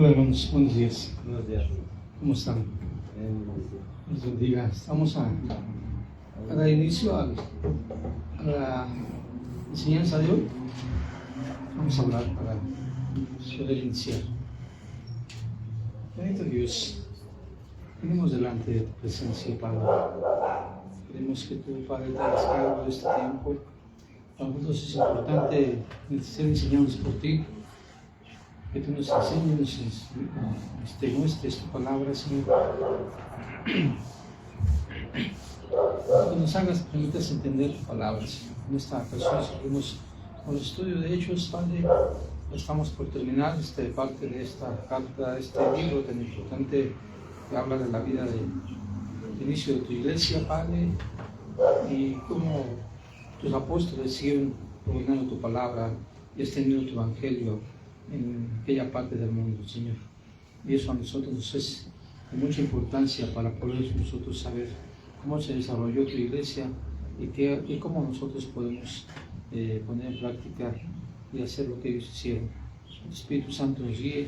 Hola hermanos, buenos días. Buenos días. ¿Cómo están? Dios bendiga. Estamos a dar inicio a la enseñanza de hoy. Vamos a hablar para poder iniciar. Bendito Dios, venimos delante de tu presencia, Padre. Queremos que tu Padre te hayas dado este tiempo. Para nosotros es importante ser enseñados por ti. Que tú nos enseñes, muestres tu palabra, Señor. Que nos hagas, permitas entender tu palabra, Señor. En esta ocasión seguimos con el estudio de Hechos, Padre. Estamos por terminar parte de esta carta, este libro tan importante que habla de la vida del inicio de tu iglesia, Padre, y cómo tus apóstoles siguen proclamando tu palabra y extendiendo tu evangelio en aquella parte del mundo, Señor. Y eso a nosotros nos es de mucha importancia para poder nosotros saber cómo se desarrolló tu iglesia y cómo nosotros podemos poner en práctica y hacer lo que ellos hicieron. Que el Espíritu Santo nos guíe,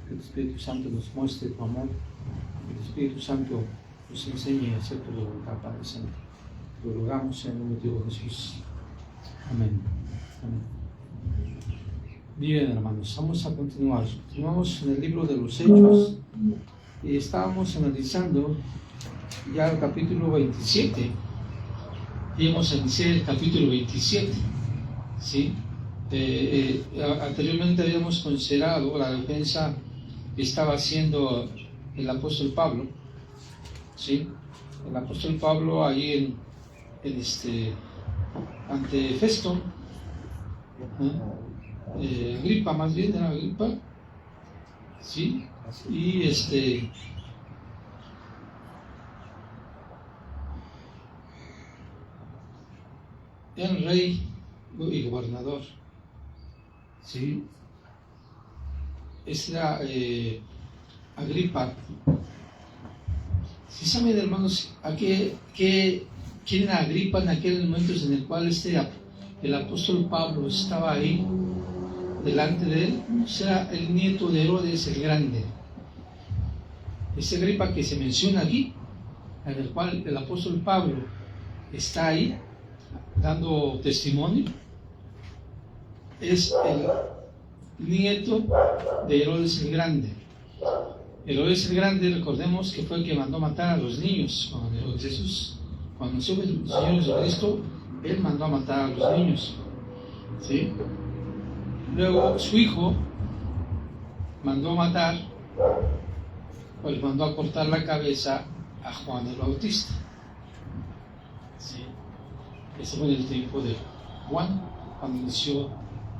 que el Espíritu Santo nos muestre tu amor, que el Espíritu Santo nos enseñe a hacer tu voluntad, Padre Santo. Lo rogamos en el nombre de Jesús. Amén. Amén. Bien, hermanos, vamos a continuar. Continuamos en el libro de los Hechos y estábamos analizando ya el capítulo 27. Y hemos iniciado el capítulo 27. ¿Sí? Anteriormente habíamos considerado la defensa que estaba haciendo el apóstol Pablo. ¿Sí? El apóstol Pablo ahí ante Festo. Agripa, más bien era Agripa, ¿sí? Y el rey y gobernador, ¿sí? Ese era Agripa. ¿Sí saben, hermanos, quién era Agripa en aquel momento en el cual el apóstol Pablo estaba ahí delante de él? Será el nieto de Herodes el Grande. Ese Agripa que se menciona aquí, en el cual el apóstol Pablo está ahí dando testimonio, es el nieto de Herodes el Grande. Herodes el Grande, recordemos que fue el que mandó matar a los niños. Cuando nació el Señor Jesucristo, él mandó a matar a los niños, ¿sí? Luego su hijo mandó a matar, pues mandó a cortar la cabeza a Juan el Bautista, ¿sí? Ese fue el tiempo de Juan, cuando inició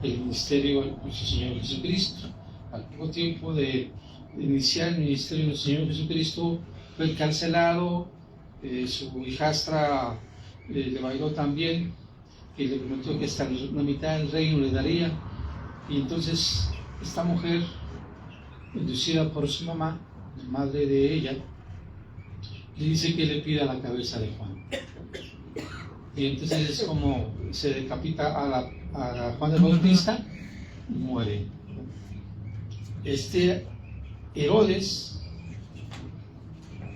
el ministerio de nuestro Señor Jesucristo. Al poco tiempo de iniciar el ministerio de nuestro Señor Jesucristo, fue encarcelado. Su hijastra le bailó también, que le prometió que hasta la mitad del reino le daría. Y entonces esta mujer, inducida por su mamá, la madre de ella, le dice que le pida la cabeza de Juan. Y entonces es como se decapita a Juan el Bautista y muere. Herodes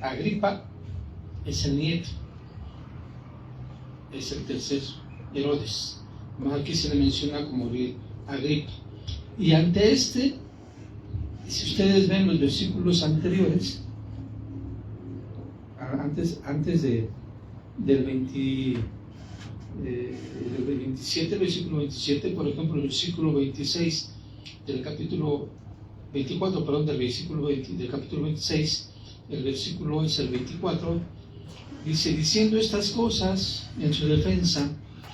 Agripa es el nieto, es el tercer Herodes. Aquí se le menciona como Agripa. Y ante si ustedes ven los versículos anteriores, antes del 27, versículo 27, por ejemplo, el versículo 26 del capítulo 24, perdón, del capítulo 26, el versículo es el 24, dice: diciendo estas cosas en su defensa,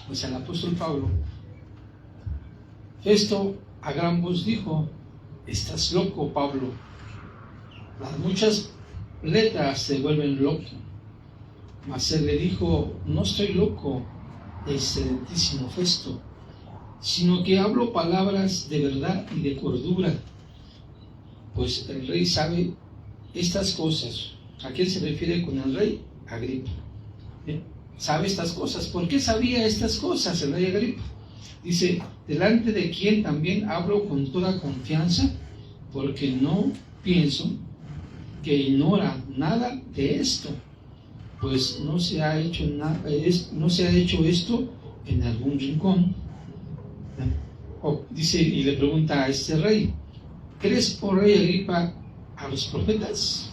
pues el apóstol Pablo, Festo a gran voz dijo: estás loco, Pablo, las muchas letras te vuelven loco. Mas él le dijo: no estoy loco, excelentísimo Festo, sino que hablo palabras de verdad y de cordura, pues el rey sabe estas cosas. ¿A quién se refiere con el rey? Agripa. Sabe estas cosas. ¿Por qué sabía estas cosas el rey Agripa? Dice: delante de quien también hablo con toda confianza, porque no pienso que ignora nada de esto, pues no se ha hecho esto en algún rincón. Dice, y le pregunta a este rey: ¿crees, oh rey Agripa, a los profetas?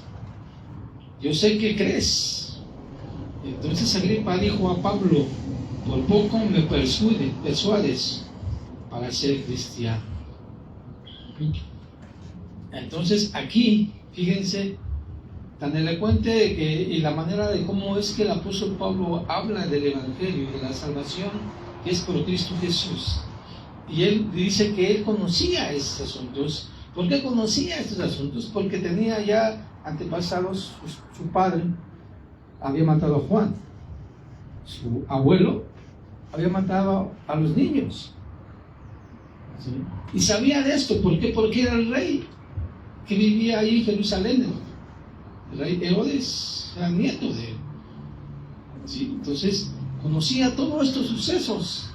Yo sé que crees. Entonces Agripa dijo a Pablo: por poco me persuades para ser cristiano. Entonces aquí, fíjense, tan elocuente y la manera de cómo es que el apóstol Pablo habla del evangelio, de la salvación que es por Cristo Jesús. Y él dice que él conocía estos asuntos. ¿Por qué conocía estos asuntos? Porque tenía ya antepasados. Su padre había matado a Juan, su abuelo había matado a los niños, ¿sí? Y sabía de esto. ¿Por qué? Porque era el rey que vivía ahí en Jerusalén. El rey Herodes era nieto de él, ¿sí? Entonces conocía todos estos sucesos,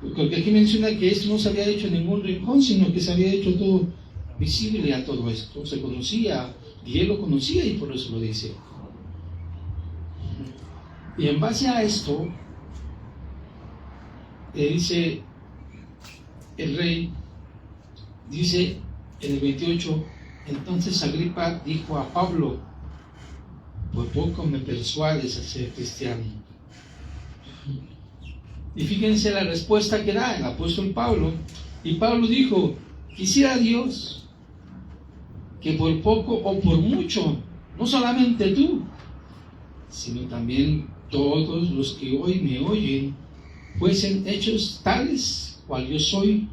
porque aquí menciona que esto no se había hecho en ningún rincón, sino que se había hecho todo visible a todo esto. Se conocía, y él lo conocía, y por eso lo dice. Y en base a esto, dice el rey, dice en el 28, entonces Agripa dijo a Pablo: por poco me persuades a ser cristiano. Y fíjense la respuesta que da el apóstol Pablo. Y Pablo dijo: quisiera Dios que por poco o por mucho, no solamente tú, sino también todos los que hoy me oyen, fuesen hechos tales cual yo soy,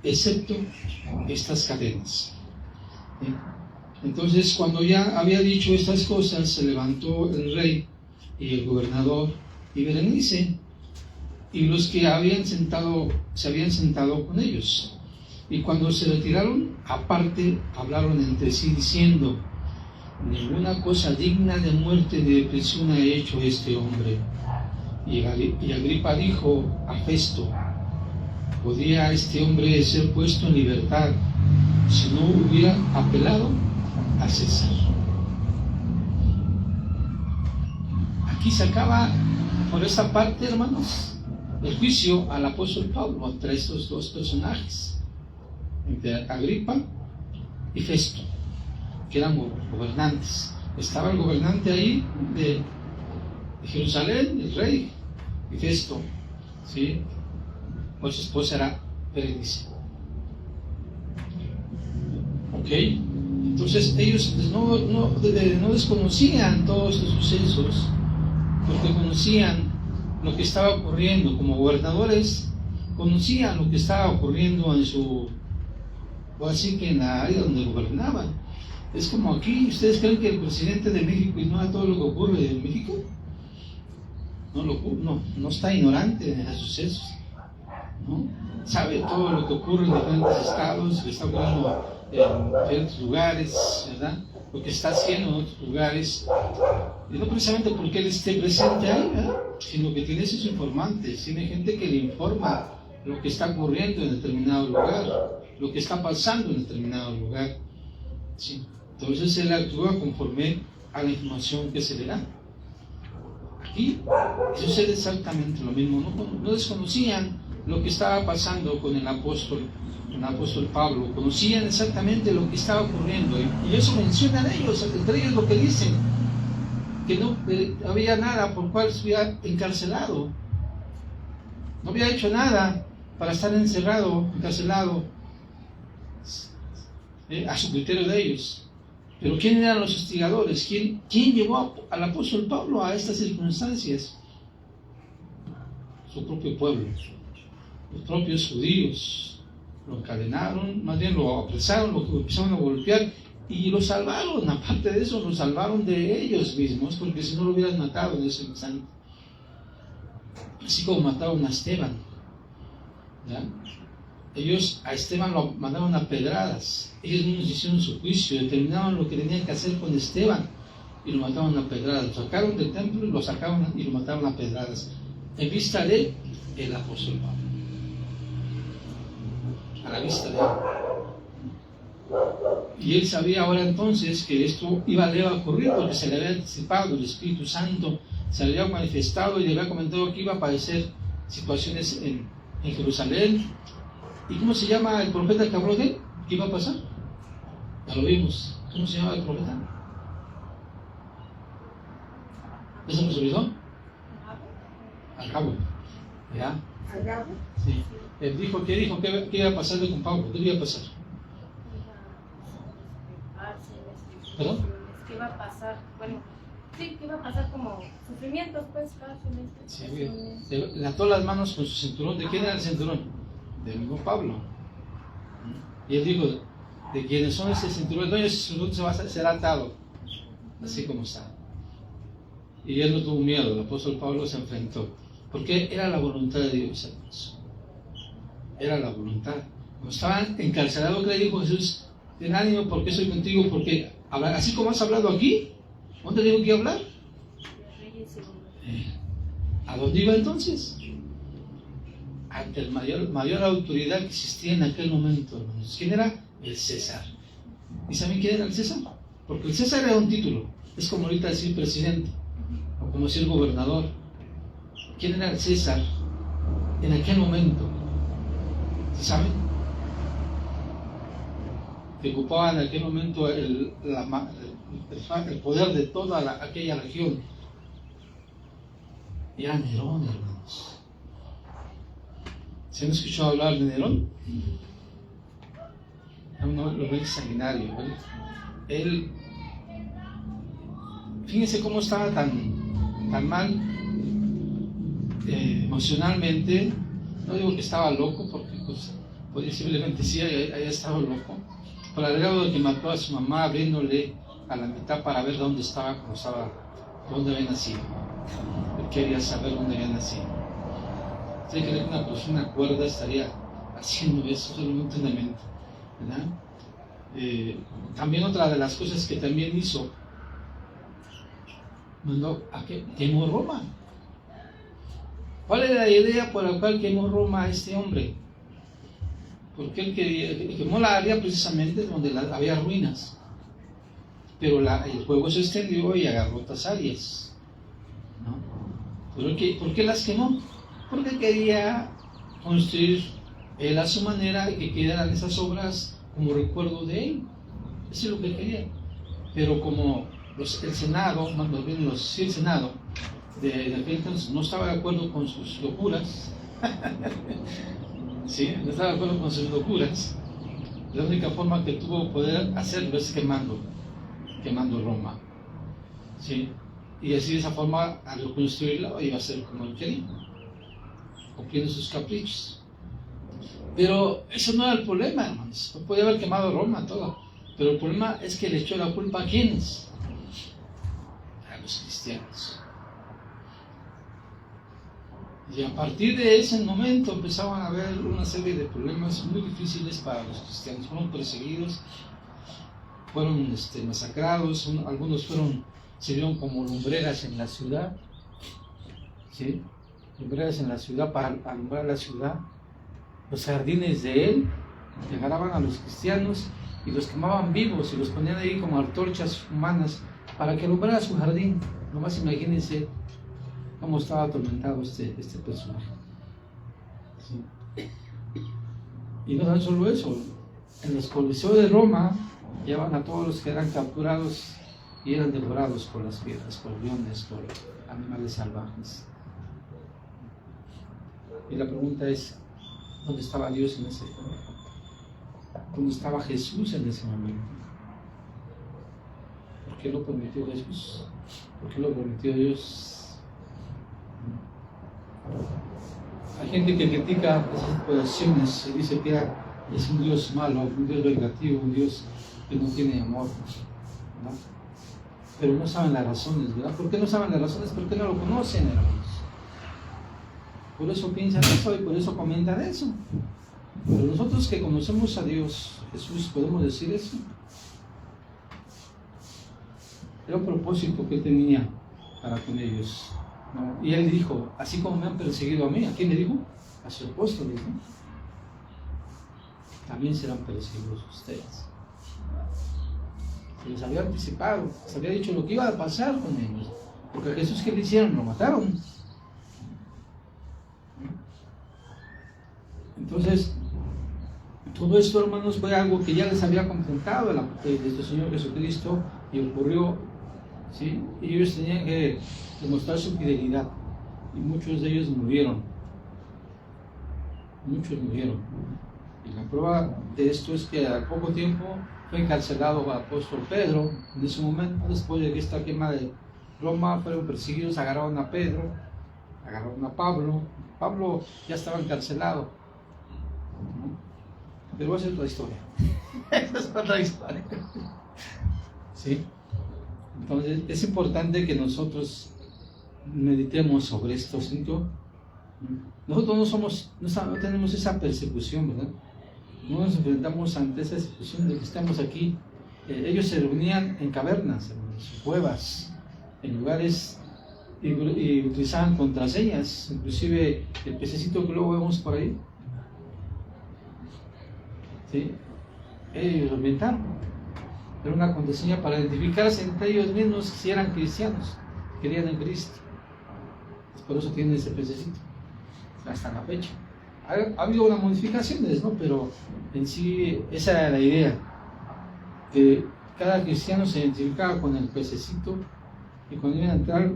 excepto estas cadenas. Entonces, cuando ya había dicho estas cosas, se levantó el rey y el gobernador y Berenice y los que se habían sentado con ellos. Y cuando se retiraron aparte, hablaron entre sí diciendo: ninguna cosa digna de muerte ni de prisión ha hecho este hombre. Y Agripa dijo a Festo: ¿podía este hombre ser puesto en libertad si no hubiera apelado a César? Aquí se acaba, por esta parte, hermanos, el juicio al apóstol Pablo entre estos dos personajes, entre Agripa y Festo, que eran gobernantes. Estaba el gobernante ahí de Jerusalén, el rey, y Festo, ¿sí? Pues su esposa era Berenice. ¿Ok? Entonces ellos no desconocían todos estos sucesos, porque conocían lo que estaba ocurriendo. Como gobernadores conocían lo que estaba ocurriendo en la área donde gobernaban. Es como aquí. ¿Ustedes creen que el presidente de México ignora todo lo que ocurre en México? No está ignorante de los sucesos, ¿no? Sabe todo lo que ocurre en diferentes estados, lo que está ocurriendo en diferentes lugares, ¿verdad? Lo que está haciendo en otros lugares, y no precisamente porque él esté presente ahí, ¿verdad? Sino que tiene sus informantes, tiene gente que le informa lo que está ocurriendo en determinado lugar, lo que está pasando en determinado lugar, ¿sí? Entonces él actúa conforme a la información que se le da. Aquí sucede exactamente lo mismo. No desconocían lo que estaba pasando con el apóstol Pablo, conocían exactamente lo que estaba ocurriendo, y eso mencionan ellos, entre ellos lo que dicen, que no había nada por cual estuviera encarcelado, no había hecho nada para estar encarcelado, a su criterio de ellos. Pero ¿quién eran los hostigadores? ¿Quién llevó al apóstol Pablo a estas circunstancias? Su propio pueblo, los propios judíos. Lo encadenaron, más bien lo apresaron, lo empezaron a golpear y lo salvaron. Aparte de eso, lo salvaron de ellos mismos, porque si no lo hubieran matado en ese instante. Así como mataron a Esteban, ¿ya? Ellos a Esteban lo mandaron a pedradas. Ellos mismos hicieron su juicio, determinaron lo que tenían que hacer con Esteban y lo mataron a pedradas. Lo sacaron del templo y lo sacaron y lo mataron a pedradas, en vista de el apóstol Pablo, a la vista de él. Y él sabía ahora entonces que esto le iba a ocurrir porque se le había anticipado, el Espíritu Santo se le había manifestado y le había comentado que iba a aparecer situaciones en Jerusalén. ¿Y cómo se llama el profeta que habló de él? ¿Qué iba a pasar? Ya lo vimos. ¿Cómo se llama el profeta? ¿Ya se nos olvidó? Agabo. ¿Ya? ¿Agabo? Sí. Él dijo, ¿qué dijo? ¿Qué iba a pasar con Pablo? ¿Qué iba a pasar? ¿Perdón? ¿Qué va a pasar? Bueno, sí, ¿qué va a pasar como sufrimientos, pues, cárceles? Sí, le ató las manos con su cinturón. ¿De quién era el cinturón? Del mismo Pablo. Y él dijo, de quienes son ese cinturón, no, ese cinturón será atado, así como está. Y él no tuvo miedo, el apóstol Pablo se enfrentó, porque era la voluntad de Dios, hermanos. Era la voluntad. Cuando estaban encarcelados, ¿qué le dijo Jesús? Ten ánimo, porque soy contigo, porque así como has hablado aquí, ¿dónde digo que hablar? ¿A dónde iba entonces? Ante el mayor autoridad que existía en aquel momento, hermanos. ¿Quién era? El César. ¿Y saben quién era el César? Porque el César era un título. Es como ahorita decir presidente, o como decir gobernador. ¿Quién era el César en aquel momento? ¿Sí saben? Que ocupaba en aquel momento el poder de toda aquella región. Y era Nerón, hermanos. ¿Se han escuchado hablar de Nerón? Uno lo ve sanguinario, ¿vale? Él, fíjense cómo estaba tan mal emocionalmente. No digo que estaba loco, porque pues, posiblemente sí haya estado loco, por el grado de que mató a su mamá abriéndole a la mitad para ver dónde estaba, dónde había nacido. Él quería saber dónde había nacido. ¿Usted cree que una persona cuerda estaría haciendo eso voluntariamente? ¿Verdad? También otra de las cosas que también hizo, mandó a que quemó Roma. ¿Cuál era la idea por la cual quemó Roma a este hombre? Porque él quemó la área precisamente donde había ruinas, pero el fuego se extendió y agarró otras áreas, ¿no? ¿Por qué las quemó? Porque quería construir él a su manera y que quedaran esas obras como recuerdo de él. Eso es lo que quería. Pero como el Senado de aquel entonces no estaba de acuerdo con sus locuras, ¿sí? No estaba de acuerdo con sus locuras, la única forma que tuvo poder hacerlo es quemando Roma, ¿sí? Y así de esa forma, al reconstruirla, iba a ser como él quería, cumpliendo sus caprichos. Pero eso no era el problema, hermanos. No podía haber quemado Roma todo, pero el problema es que le echó la culpa a ¿quiénes? A los cristianos. Y a partir de ese momento empezaban a haber una serie de problemas muy difíciles para los cristianos. Fueron perseguidos, fueron masacrados, algunos se vieron como lumbreras en la ciudad, ¿sí? Lumbreras en la ciudad para alumbrar la ciudad. Los jardines de él agarraban a los cristianos y los quemaban vivos y los ponían ahí como antorchas humanas para que alumbrara su jardín. Nomás imagínense cómo estaba atormentado este personaje. ¿Sí? Y no tan solo eso, en los coliseos de Roma llevaban a todos los que eran capturados y eran devorados por las fieras, por leones, por animales salvajes. Y la pregunta es, ¿dónde estaba Dios en ese momento? ¿Dónde estaba Jesús en ese momento? ¿Por qué lo permitió Jesús? ¿Por qué lo permitió Dios? Hay gente que critica esas posiciones y dice que es un Dios malo, un Dios vengativo, un Dios que no tiene amor, ¿no? Pero no saben las razones, ¿verdad? ¿Por qué no saben las razones? Porque no lo conocen, hermanos. Por eso piensan eso y por eso comentan eso. Pero nosotros que conocemos a Dios, Jesús, podemos decir eso. Era un propósito que tenía para con ellos, ¿no? Y él dijo, así como me han perseguido a mí, ¿a quién le dijo? A sus apóstoles, ¿no? También serán perseguidos ustedes. se les había anticipado, se había dicho lo que iba a pasar con ellos. Porque a Jesús, ¿qué le hicieron? Lo mataron. Entonces, todo esto, hermanos, fue algo que ya les había contentado de nuestro Señor Jesucristo y ocurrió, ¿sí? Y ellos tenían que demostrar su fidelidad y muchos de ellos murieron. Muchos murieron. Y la prueba de esto es que al poco tiempo fue encarcelado el apóstol Pedro. En ese momento, después de esta quema de Roma, fueron perseguidos, agarraron a Pedro, agarraron a Pablo. Pablo ya estaba encarcelado. Pero esa es otra historia. Esa es otra historia. ¿Sí? Entonces, es importante que nosotros meditemos sobre esto, ¿cierto? Nosotros no tenemos esa persecución, ¿verdad? No nos enfrentamos ante esa situación de que estamos aquí. Ellos se reunían en cavernas, en cuevas, en lugares y utilizaban contraseñas, inclusive el pececito que luego vemos por ahí. ¿Sí? Ellos lo inventaron. Era una contraseña para identificarse entre ellos mismos si eran cristianos, querían en Cristo. Por eso tienen ese pececito hasta la fecha. Ha habido unas modificaciones, ¿no? Pero en sí esa era la idea, que cada cristiano se identificaba con el pececito y cuando iban a entrar,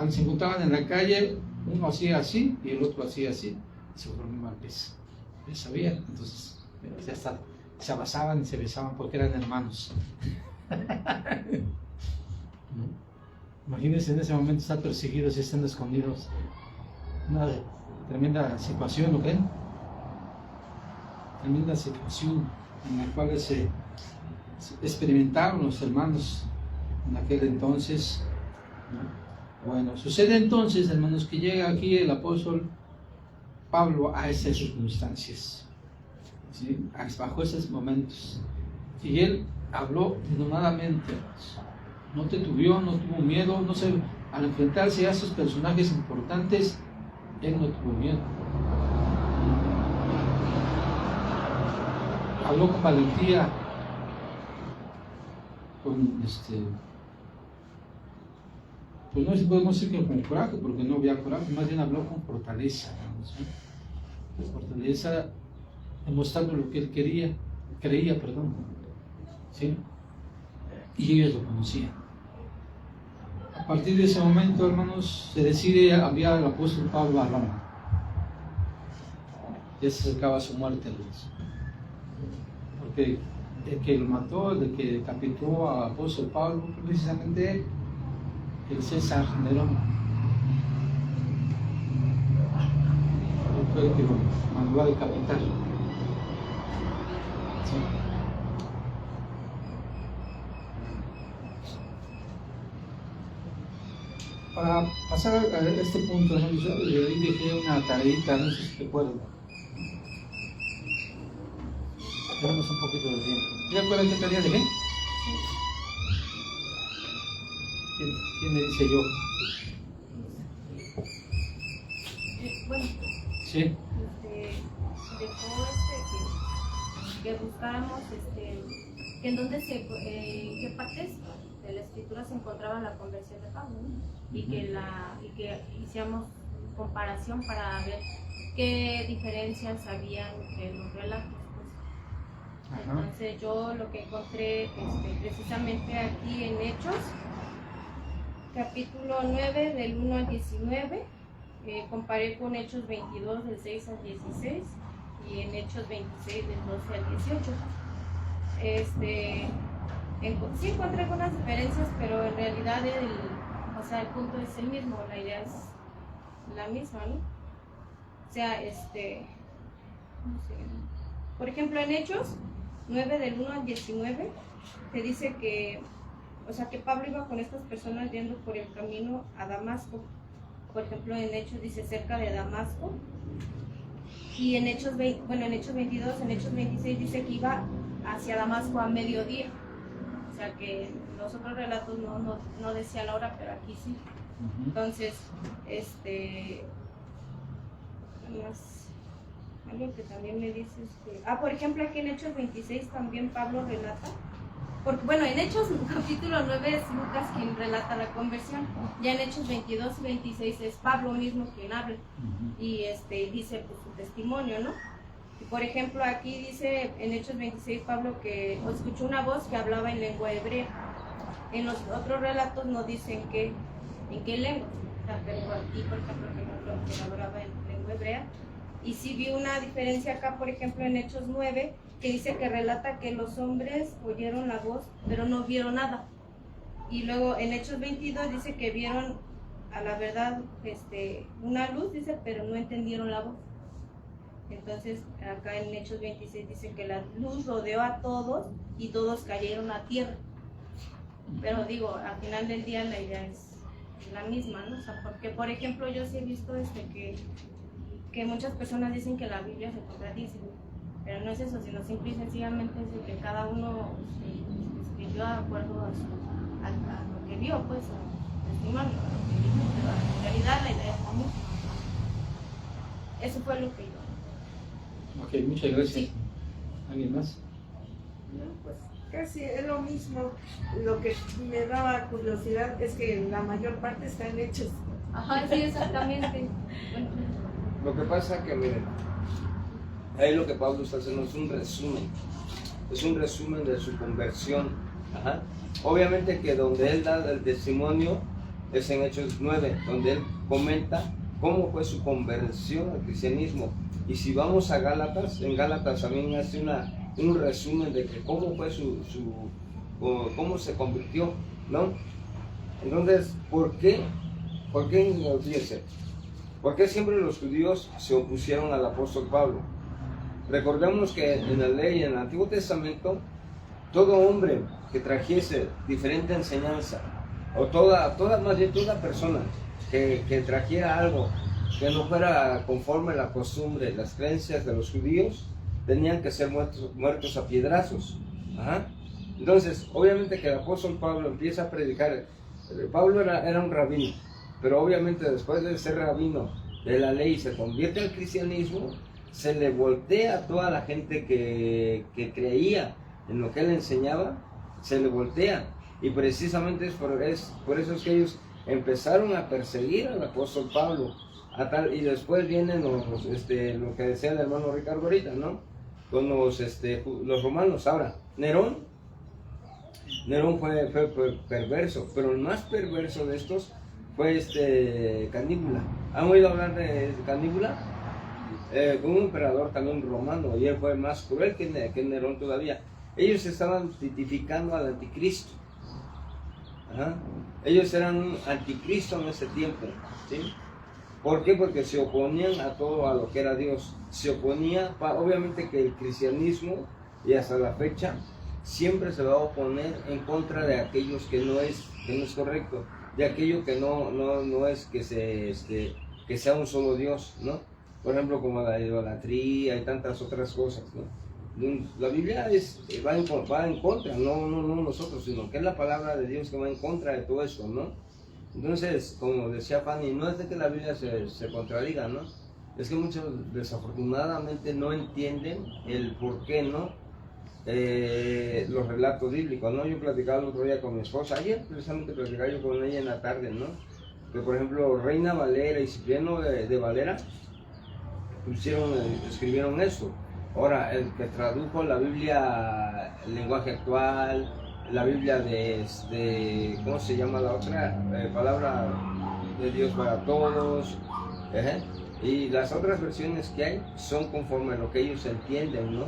se encontraban en la calle, uno hacía así y el otro hacía así, y se formaba el pez. Ya sabían, entonces ya hasta se abrazaban y se besaban porque eran hermanos. Imagínense en ese momento estar perseguidos y estando escondidos. Una tremenda situación, ¿no creen? Tremenda situación en la cual se experimentaron los hermanos en aquel entonces. Bueno, sucede entonces, hermanos, que llega aquí el apóstol Pablo a esas circunstancias, ¿sí? Bajo esos momentos. Y él habló denodadamente, no titubeó, no tuvo miedo, al enfrentarse a esos personajes importantes, él no tuvo miedo. Habló con valentía, pues no podemos decir que con coraje, porque no había coraje, más bien habló con fortaleza, ¿sí? Fortaleza, demostrando lo que él creía, ¿sí? Y ellos lo conocían. A partir de ese momento, hermanos, se decide enviar al apóstol Pablo a Roma. Ya se acercaba su muerte, hermanos. Porque el que lo mató, el que decapitó al apóstol Pablo, fue precisamente el César Nerón. Él fue el que lo mandó a decapitar. ¿Sí? Para pasar a este punto, ¿no? Yo ahí dejé una tareita, no sé si te acuerdas. Tenemos un poquito de tiempo. ¿Te acuerdas qué tarea dejé? ¿Quién me dice yo? Bueno, sí. Dejó que buscáramos que en dónde qué partes de la escritura se encontraba la conversión de Pablo, ¿no? Y que hiciéramos comparación para ver qué diferencias había entre los relatos. Pues. Entonces yo lo que encontré precisamente aquí en Hechos, capítulo 9 del 1 al 19, comparé con Hechos 22 del 6 al 16 y en Hechos 26 del 12 al 18. Sí encontré algunas diferencias, pero en realidad el punto es el mismo, la idea es la misma, ¿no? O sea, por ejemplo, en Hechos 9 del 1 al 19, te dice que Pablo iba con estas personas yendo por el camino a Damasco. Por ejemplo, en Hechos dice cerca de Damasco. Y en Hechos 22, en Hechos 26 dice que iba hacia Damasco a mediodía. O sea que los otros relatos no decía la hora, pero aquí sí. Entonces, algo que también me dices por ejemplo, aquí en Hechos 26 también Pablo relata porque bueno, en Hechos capítulo 9 es Lucas quien relata la conversión, ya en Hechos 22 y 26 es Pablo mismo quien habla y dice pues, su testimonio, ¿no? Y por ejemplo aquí dice en Hechos 26 Pablo que escuchó una voz que hablaba en lengua hebrea. En los otros relatos no dicen en qué lengua, pero aquí por ejemplo que hablaba en lengua hebrea. Y sí vi una diferencia acá, por ejemplo, en Hechos 9, que dice que relata que los hombres oyeron la voz, pero no vieron nada. Y luego en Hechos 22 dice que vieron a la verdad una luz, dice, pero no entendieron la voz. Entonces, acá en Hechos 26 dice que la luz rodeó a todos y todos cayeron a tierra. Pero digo, al final del día la idea es la misma, ¿no? O sea, porque, por ejemplo, yo sí he visto que muchas personas dicen que la Biblia se contradice, pero no es eso, sino simple y sencillamente es de que cada uno escribió de acuerdo a lo que vio, pues, a testimonio, a lo que vio, pero en realidad la idea es la misma. Eso fue lo que yo. Ok, muchas gracias. Sí. ¿Alguien más? No, pues casi es lo mismo. Lo que me daba curiosidad es que la mayor parte están hechos. Ajá, sí, exactamente. Bueno. Lo que pasa que, miren, ahí lo que Pablo está haciendo es un resumen de su conversión. Ajá. Obviamente que donde él da el testimonio es en Hechos 9, donde él comenta cómo fue su conversión al cristianismo. Y si vamos a Gálatas, en Gálatas también hace un resumen de que cómo fue cómo se convirtió, ¿no? Entonces, ¿por qué? Fíjense, ¿por qué siempre los judíos se opusieron al apóstol Pablo? Recordemos que en la ley, en el Antiguo Testamento, todo hombre que trajese diferente enseñanza, o más bien toda persona que trajera algo que no fuera conforme a la costumbre, las creencias de los judíos, tenían que ser muertos a piedrazos. Ajá. Entonces, obviamente que el apóstol Pablo empieza a predicar. Pablo era un rabino, pero obviamente después de ser rabino de la ley se convierte al cristianismo, se le voltea a toda la gente que creía en lo que él enseñaba, se le voltea. Y precisamente es por eso es que ellos empezaron a perseguir al apóstol Pablo. Y después vienen lo que decía el hermano Ricardo ahorita, ¿no? Con los romanos. Ahora, Nerón fue perverso, pero el más perverso de estos fue Caníbula. ¿Han oído hablar de Caníbula? Un emperador también romano, y él fue más cruel que Nerón todavía. Ellos estaban tipificando al anticristo. Ajá. Ellos eran un anticristo en ese tiempo, ¿sí? ¿Por qué? Porque se oponían a todo a lo que era Dios. Se oponía, obviamente que el cristianismo, y hasta la fecha, siempre se va a oponer en contra de aquellos que no es correcto, de aquello que no es que sea un solo Dios, ¿no? Por ejemplo, como la idolatría y tantas otras cosas, ¿no? La Biblia va en contra, no nosotros, sino que es la palabra de Dios que va en contra de todo esto, ¿no? Entonces, como decía Fanny, no es de que la Biblia se contradiga, ¿no? Es que muchos desafortunadamente no entienden el por qué, ¿no? Los relatos bíblicos, ¿no? Yo platicaba el otro día con mi esposa, ayer precisamente platicaba yo con ella en la tarde, ¿no? Que por ejemplo Reina Valera y Cipriano de Valera escribieron eso. Ahora, el que tradujo la Biblia, el lenguaje actual, la Biblia ¿cómo se llama la otra? Palabra de Dios para todos. Y las otras versiones que hay son conforme a lo que ellos entienden, ¿no?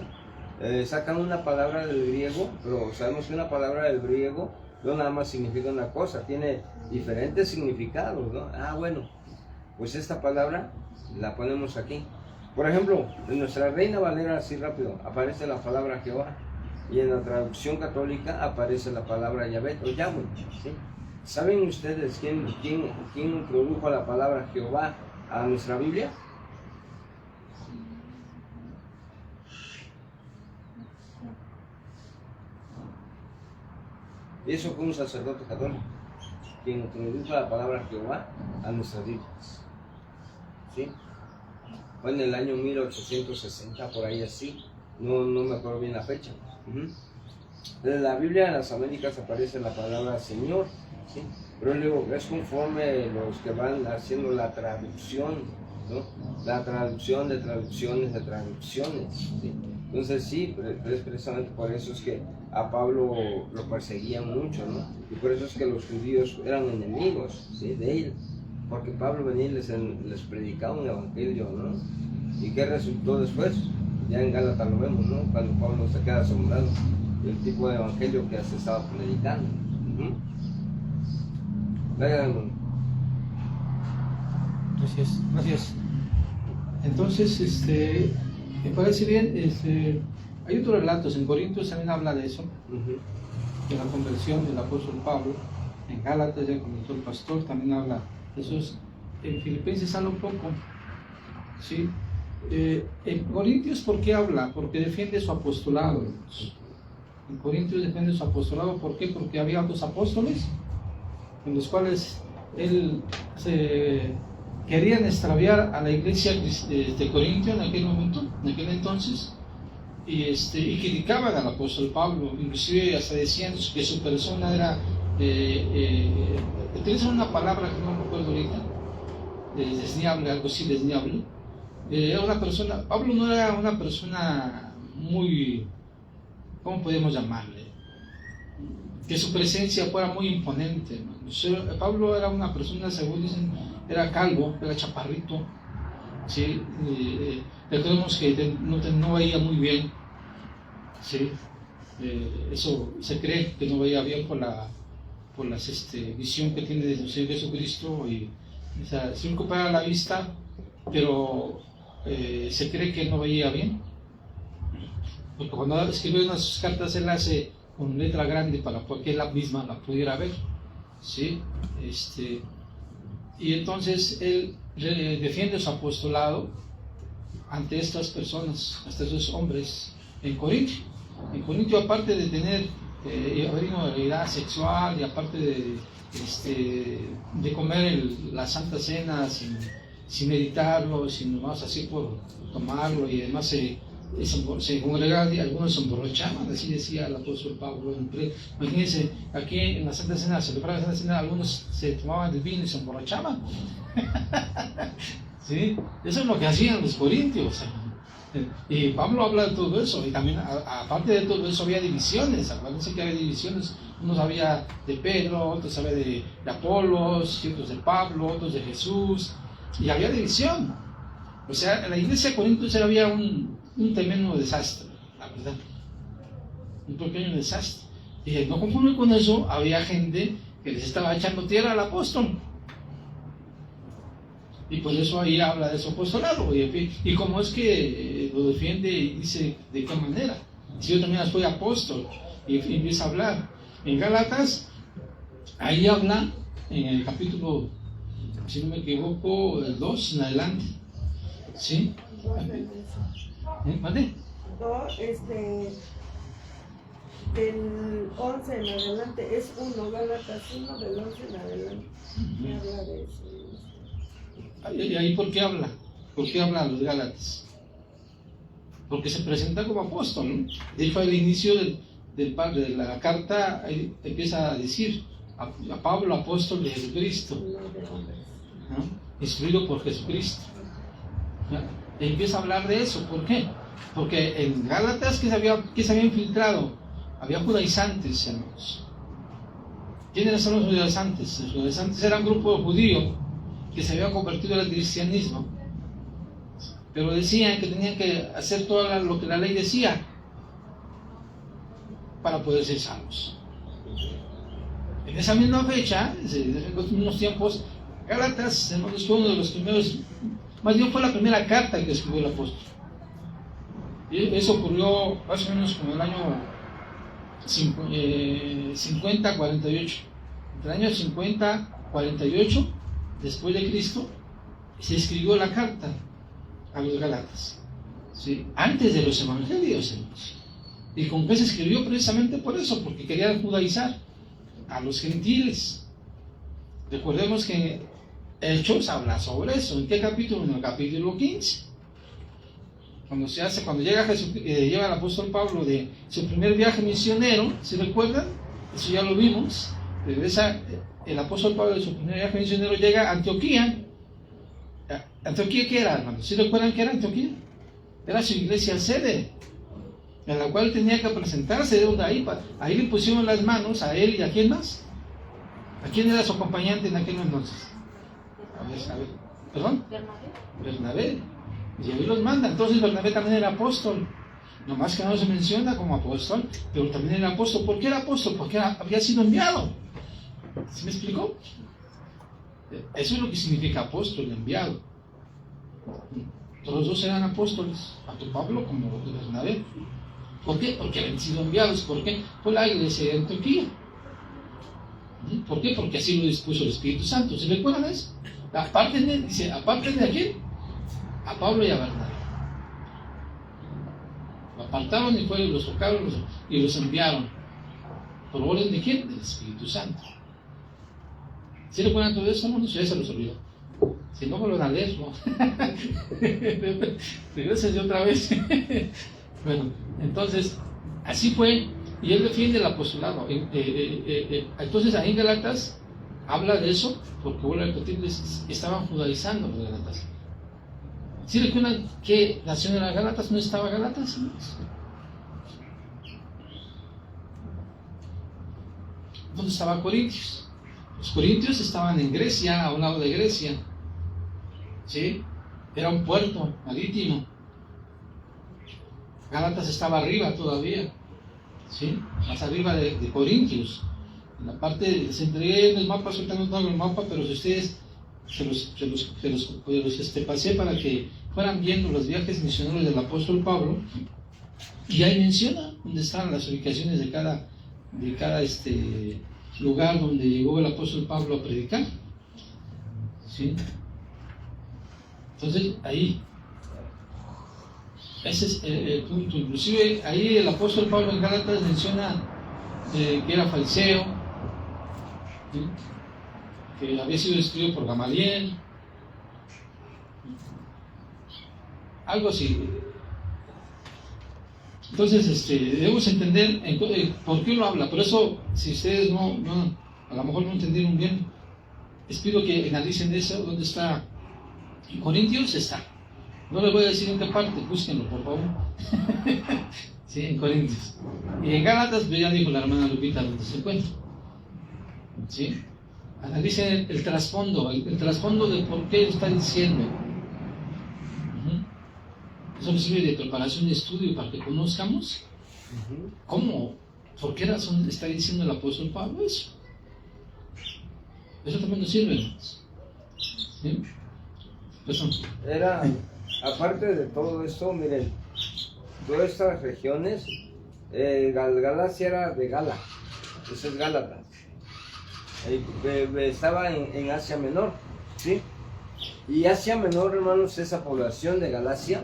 Sacan una palabra del griego, pero sabemos que una palabra del griego no nada más significa una cosa, tiene diferentes significados, ¿no? Ah, bueno, pues esta palabra la ponemos aquí. Por ejemplo, en nuestra Reina Valera, así rápido, aparece la palabra Jehová. Y en la traducción católica aparece la palabra Yahvé o Yahweh, ¿sí? ¿Saben ustedes quién introdujo la palabra Jehová a nuestra Biblia? Y eso fue un sacerdote católico quien introdujo la palabra Jehová a nuestras Biblias, ¿sí? Fue en el año 1860, por ahí así, no me acuerdo bien la fecha. En la Biblia, en las Américas, aparece la palabra Señor, ¿sí? Pero luego es conforme los que van haciendo la traducción, ¿no? La traducción de traducciones de traducciones, ¿sí? Entonces sí, es precisamente por eso es que a Pablo lo perseguían mucho, ¿no? Y por eso es que los judíos eran enemigos, ¿sí? De él, porque Pablo venía y les predicaba un evangelio, ¿no? ¿Y qué resultó después? Ya en Gálatas lo vemos, ¿no? Cuando Pablo se queda asombrado del tipo de evangelio que se estaba predicando. Gracias, gracias. Entonces, me parece bien, hay otros relatos, en Corintios también habla de eso, de la conversión del apóstol Pablo. En Gálatas, ya comentó el pastor, también habla de eso. En Filipenses habla un poco, ¿sí? En Corintios, ¿por qué habla? Porque defiende su apostolado. En Corintios defiende su apostolado, ¿por qué? Porque había otros apóstoles en los cuales él querían extraviar a la iglesia de Corintio en aquel momento, en aquel entonces, y criticaban al apóstol Pablo, inclusive hasta decían que su persona era, utilizan una palabra que no recuerdo ahorita, desdeñable, algo así, desdeñable. Era una persona, Pablo no era una persona muy, ¿cómo podemos llamarle? Que su presencia fuera muy imponente, ¿no? Pablo era una persona, según dicen, era calvo, era chaparrito, ¿sí? Recordemos que no veía muy bien, ¿sí? Eso se cree que no veía bien por la visión que tiene de Señor Jesucristo, y se recupera la vista, pero se cree que no veía bien, porque cuando escribe una de sus cartas él hace con letra grande para que él misma la pudiera ver, ¿sí? Y entonces él defiende su apostolado ante estas personas, hasta esos hombres en Corintio. En Corintio, aparte de tener inmoralidad sexual, y aparte de comer la Santa Cena sin meditarlo, sino más así por tomarlo, y además se congregaban, algunos se emborrachaban, así decía el apóstol Pablo. Imagínense, aquí en la Santa Cena, celebraba la Santa Cena, algunos se tomaban el vino y se emborrachaban. ¿Sí? Eso es lo que hacían los corintios. Y Pablo habla de todo eso, y también aparte de todo eso había divisiones. Acuérdense que había divisiones, unos sabía de Pedro, otros sabía de Apolos, otros de Pablo, otros de Jesús, y había división. O sea, en la iglesia de Corintios había un tremendo desastre, la verdad, un pequeño desastre. Y no conforme con eso, había gente que les estaba echando tierra al apóstol. Y por eso ahí habla de su apostolado. Y como es que lo defiende y dice de qué manera. Si yo también soy apóstol, y empieza a hablar. En Gálatas, ahí habla, en el capítulo, si no me equivoco, el 2 en adelante. ¿Sí? ¿Vale? Del 11 en adelante, es 1, Gálatas 1, del 11 en adelante. Me habla de eso. ¿Y ahí por qué habla? ¿Por qué habla los Gálatas? Porque se presenta como apóstol, ¿no? De hecho, al inicio de la carta empieza a decir a Pablo, apóstol de Jesucristo, ¿no? Instruido por Jesucristo, ¿no? Y empieza a hablar de eso. ¿Por qué? Porque en Gálatas que se había infiltrado, había judaizantes, hermanos. ¿Quiénes son los judaizantes? Los judaizantes eran un grupo judío que se había convertido al cristianismo, pero decían que tenían que hacer todo lo que la ley decía para poder ser salvos. En esa misma fecha, en los mismos tiempos, Gálatas fue uno de los primeros, más bien fue la primera carta que escribió el apóstol. Y eso ocurrió más o menos como en el año 50-48. Entre el año 50-48 después de Cristo se escribió la carta a los Gálatas, ¿sí? Antes de los evangelios, hermanos. ¿Y con qué se escribió? Precisamente por eso, porque querían judaizar a los gentiles. Recordemos que Hechos habla sobre eso. ¿En qué capítulo? En el capítulo 15. cuando llega lleva el apóstol Pablo de su primer viaje misionero, ¿se recuerdan? Eso ya lo vimos. Regresa el apóstol Pablo de su primer viaje misionero, llega a Antioquía. ¿Antioquía qué era, hermanos? ¿Sí recuerdan qué era Antioquía? Era su iglesia sede, en la cual tenía que presentarse de ahí le pusieron las manos a él y a quién más. ¿A quién era su acompañante en aquel entonces? A ver. ¿Perdón? Bernabé. Y ahí los manda. Entonces Bernabé también era apóstol. Nomás que no se menciona como apóstol, pero también era apóstol. ¿Por qué era apóstol? Porque había sido enviado. ¿Sí me explicó? Eso es lo que significa apóstol, enviado. Todos los dos eran apóstoles, tanto Pablo como Bernabé. ¿Por qué? Porque habían sido enviados. ¿Por qué? Por la iglesia de Antioquía. ¿Por qué? Porque así lo dispuso el Espíritu Santo. ¿Se recuerdan eso? Aparte de aquí, a Pablo y a Bernabé. Lo apartaron y fueron, los tocaron y los enviaron. ¿Por orden de quién? Del Espíritu Santo. ¿Sí recuerdan todo eso? No, ya se los olvidó. Si no, vuelven a leerlo. Regresen otra vez. Bueno, entonces, así fue. Y él defiende el apostolado. Entonces, ahí en Gálatas habla de eso, porque vuelvo a repetirles, estaban judaizando los Gálatas. ¿Sí recuerdan qué nación era Gálatas? ¿No estaba Gálatas? ¿Dónde estaba Corintios? Los corintios estaban en Grecia, a un lado de Grecia. ¿Sí? Era un puerto marítimo. Gálatas estaba arriba todavía. ¿Sí? Más arriba de Corintios. En la parte, les entregué en el mapa, ahorita no tengo el mapa, pero si ustedes se los pasé para que fueran viendo los viajes misioneros del apóstol Pablo, y ahí menciona dónde están las ubicaciones de cada lugar donde llegó el apóstol Pablo a predicar. ¿Sí? Entonces ahí ese es el punto. Inclusive ahí el apóstol Pablo en Gálatas menciona que era fariseo, ¿sí? Que había sido instruido por Gamaliel, algo así. Entonces debemos entender por qué lo habla. Por eso, si ustedes no a lo mejor no entendieron bien, les pido que analicen eso. ¿Dónde está? En Corintios está. No les voy a decir en qué parte, búsquenlo por favor. Sí, en Corintios. Y en Gálatas, pues ya dijo la hermana Lupita dónde se encuentra. ¿Sí? Analicen el trasfondo, el trasfondo de por qué lo está diciendo. Eso nos sirve de preparación de estudio para que conozcamos cómo, por qué razón está diciendo el apóstol Pablo eso. Eso también nos sirve. ¿Sí? Era, aparte de todo esto, miren, todas estas regiones, Galacia era de Gala, eso es Gálatas. Estaba en Asia Menor, ¿sí? Y Asia Menor, hermanos, esa población de Galacia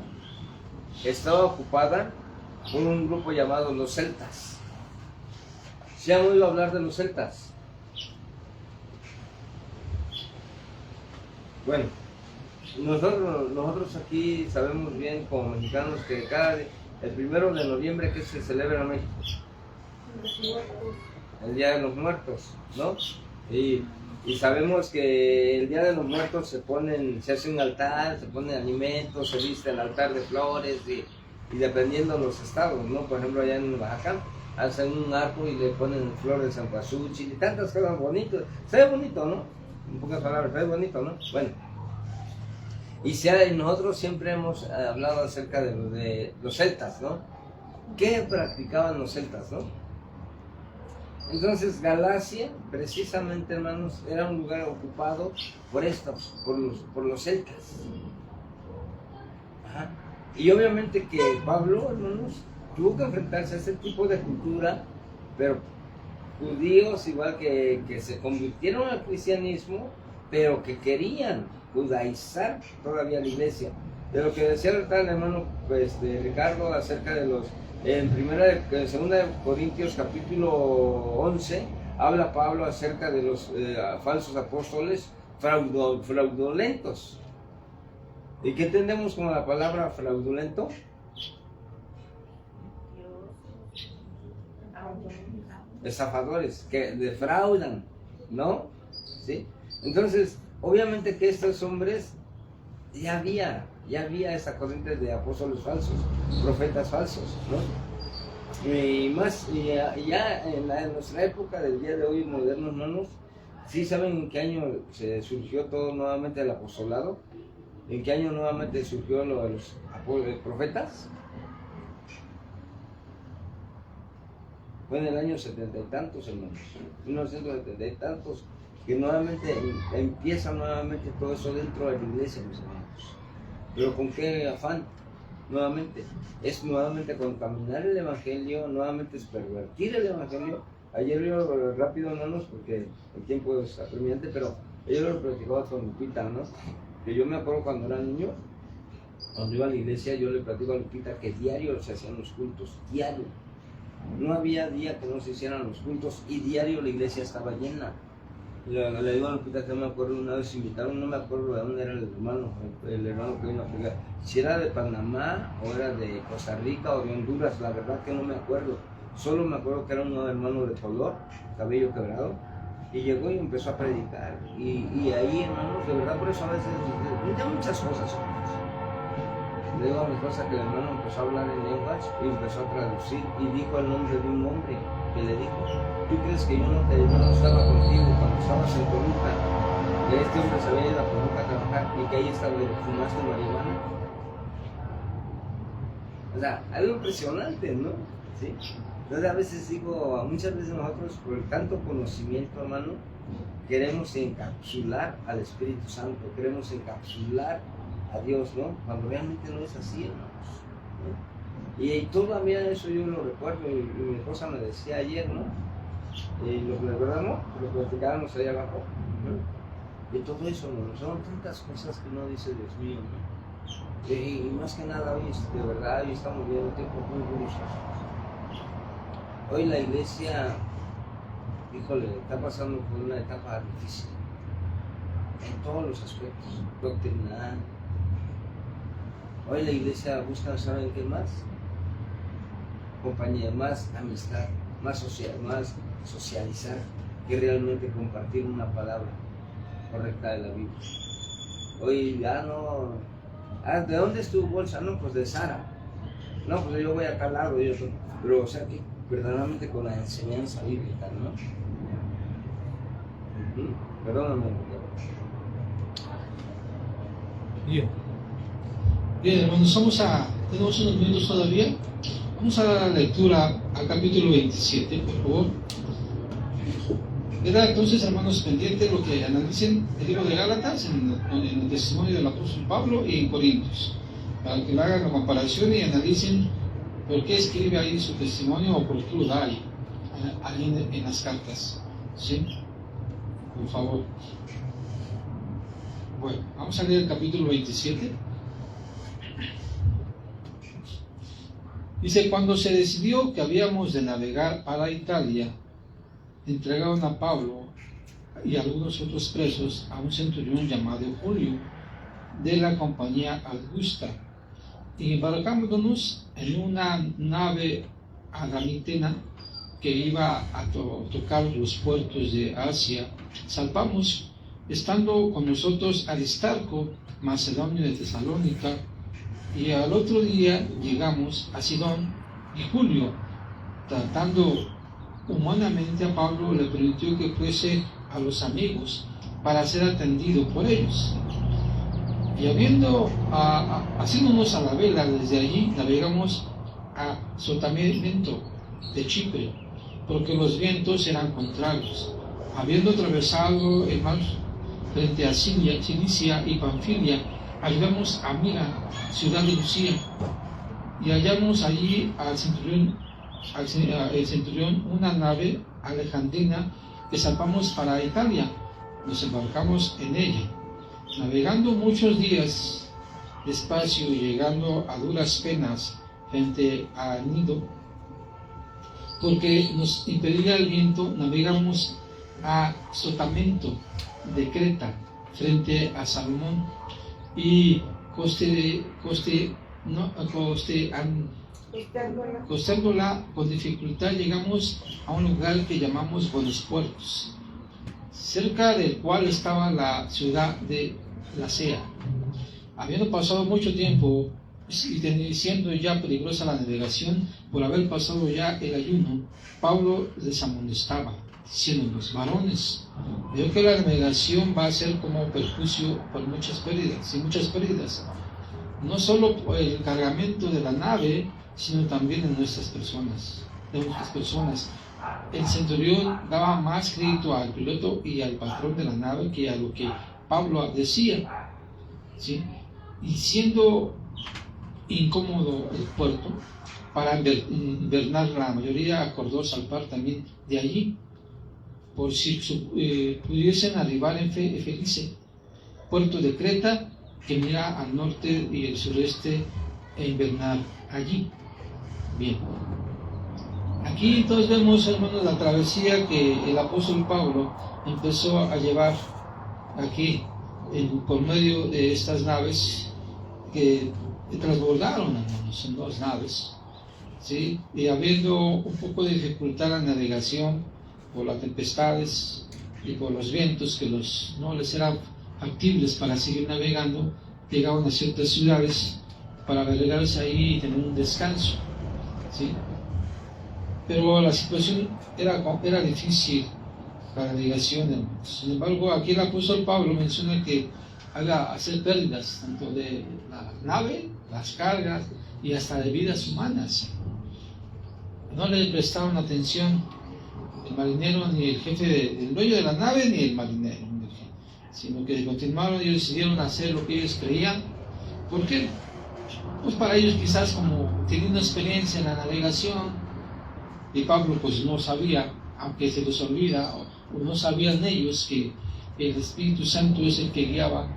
estaba ocupada por un grupo llamado los celtas. ¿Se han oído hablar de los celtas? Bueno, nosotros aquí sabemos bien como mexicanos que el 1 de noviembre que se celebra en México, el Día de los Muertos, ¿no? Y sabemos que el Día de los Muertos se hace un altar, se ponen alimentos, se viste el altar de flores y dependiendo de los estados, ¿no? Por ejemplo, allá en Oaxaca hacen un arco y le ponen flores de cempasúchil y tantas cosas bonitas. Se ve bonito, ¿no? En pocas palabras, se ve bonito, ¿no? Bueno. Y nosotros siempre hemos hablado acerca de los celtas, ¿no? ¿Qué practicaban los celtas, no? Entonces Galacia, precisamente, hermanos, era un lugar ocupado por los celtas. Ajá. Y obviamente que Pablo, hermanos, tuvo que enfrentarse a ese tipo de cultura, pero judíos igual que se convirtieron al cristianismo, pero que querían judaizar todavía la iglesia. De lo que decía el tal hermano de Ricardo acerca de los... En 2 de Corintios capítulo 11 habla Pablo acerca de los falsos apóstoles fraudulentos. ¿Y qué entendemos con la palabra fraudulento? estafadores que defraudan, ¿no? ¿Sí? Entonces, obviamente que estos hombres ya había esta corriente de apóstoles falsos, profetas falsos, ¿no? Y más, ya en nuestra época del día de hoy, modernos hermanos, ¿sí saben en qué año se surgió todo nuevamente el apostolado? ¿En qué año nuevamente surgió lo de los profetas? Fue en el año 70 y tantos, hermanos, 1970 y tantos, que nuevamente empieza nuevamente todo eso dentro de la iglesia, mis hermanos. ¿Pero con qué afán? Nuevamente, es nuevamente contaminar el evangelio, nuevamente es pervertir el evangelio. Ayer yo rápido, hermanos, porque el tiempo es apremiante, pero ayer lo platicaba con Lupita, ¿no? Que yo me acuerdo cuando era niño, cuando iba a la iglesia, yo le platico a Lupita que diario se hacían los cultos, diario. No había día que no se hicieran los cultos y diario la iglesia estaba llena. Le digo a Lupita que me acuerdo una vez invitaron, no me acuerdo de dónde era el hermano que vino a predicar, si era de Panamá o era de Costa Rica o de Honduras, la verdad que no me acuerdo. Solo me acuerdo que era un hermano de color, cabello quebrado, y llegó y empezó a predicar. Y ahí, hermanos, de verdad, por eso a veces de muchas cosas, hermanos. Le digo a mi esposa que el hermano empezó a hablar en lenguas y empezó a traducir y dijo el nombre de un hombre que le dijo: ¿tú crees que yo no estaba contigo cuando estabas en Toluca? Que este hombre se había ido a Toluca a trabajar y que ahí estaba y fumaste marihuana. O sea, algo impresionante, ¿no? ¿Sí? Entonces a veces digo, muchas veces nosotros por el tanto conocimiento, hermano, queremos encapsular al Espíritu Santo, queremos encapsular a Dios, ¿no? Cuando realmente no es así, hermanos, ¿no? Y todavía eso yo lo recuerdo, y mi esposa me decía ayer, ¿no? Y lo recordamos, lo platicábamos ahí abajo, ¿no? Y todo eso, ¿no? Son tantas cosas que uno dice, Dios mío, ¿no? Y más que nada hoy, de verdad, hoy estamos viviendo tiempos muy duros. Hoy la iglesia, híjole, está pasando por una etapa difícil, en todos los aspectos, doctrinal. Hoy la iglesia busca, ¿saben qué más? Compañía, más amistad, más socializar, que realmente compartir una palabra correcta de la Biblia. Hoy ya no... ¿de dónde es tu bolsa? No, pues de Sara. No, pues yo voy acá al lado, pero o sea que verdaderamente con la enseñanza bíblica, ¿no? Perdóname. Bien. Bien, hermanos, tenemos unos minutos todavía. Vamos a dar la lectura al capítulo 27, por favor. Queda entonces, hermanos, pendiente lo que analicen el libro de Gálatas en el testimonio del apóstol Pablo y en Corintios, para que le hagan la comparación y analicen por qué escribe ahí su testimonio o por qué lo da ahí en las cartas. ¿Sí? Por favor. Bueno, vamos a leer el capítulo 27. Dice: cuando se decidió que habíamos de navegar para Italia, entregaron a Pablo y a algunos otros presos a un centurión llamado Julio, de la compañía Augusta, y embarcándonos en una nave agamitena que iba a tocar los puertos de Asia, zarpamos, estando con nosotros Aristarco, macedonio de Tesalónica, y al otro día llegamos a Sidón, y Julio, tratando humanamente a Pablo, le permitió que fuese a los amigos para ser atendido por ellos. Y haciéndonos a la vela, desde allí navegamos a Sotavento de Chipre, porque los vientos eran contrarios. Habiendo atravesado el mar frente a Cilicia y Panfilia, arribamos a Mira, ciudad de Lucía, y hallamos allí al centurión una nave alejandrina que zarpamos para Italia. Nos embarcamos en ella, navegando muchos días despacio y llegando a duras penas frente a Nido, porque nos impedía el viento. Navegamos a Sotamento de Creta frente a Salmón y Costeándola con dificultad llegamos a un lugar que llamamos Buenos Puertos, cerca del cual estaba la ciudad de Lasea. Habiendo pasado mucho tiempo y siendo ya peligrosa la navegación por haber pasado ya el ayuno, Pablo les amonestaba, diciéndonos: varones, veo que la navegación va a ser como perjuicio por muchas pérdidas, no solo por el cargamento de la nave, sino también de nuestras personas. El centurión daba más crédito al piloto y al patrón de la nave que a lo que Pablo decía, ¿sí? Y siendo incómodo el puerto, para invernar, la mayoría acordó salpar también de allí, por si pudiesen arribar en Felice, puerto de Creta, que mira al norte y el sureste, e invernar allí. Bien, aquí entonces vemos, hermanos, la travesía que el apóstol Pablo empezó a llevar aquí por medio de estas naves que transbordaron, hermanos, en 2 naves, ¿sí? Y habiendo un poco de dificultad en la navegación por las tempestades y por los vientos que no les eran factibles para seguir navegando, llegaban a ciertas ciudades para relegarse ahí y tener un descanso, ¿sí? Pero la situación era difícil para la navegación, hermanos. Sin embargo, aquí el apóstol Pablo menciona que haga hacer pérdidas tanto de la nave, las cargas y hasta de vidas humanas. No le prestaron atención el marinero, ni el jefe del dueño de la nave, ni el marinero, sino que continuaron y decidieron hacer lo que ellos creían. ¿Por qué? Pues para ellos, quizás como teniendo experiencia en la navegación, y Pablo pues no sabía, aunque se les olvida, o no sabían ellos que el Espíritu Santo es el que guiaba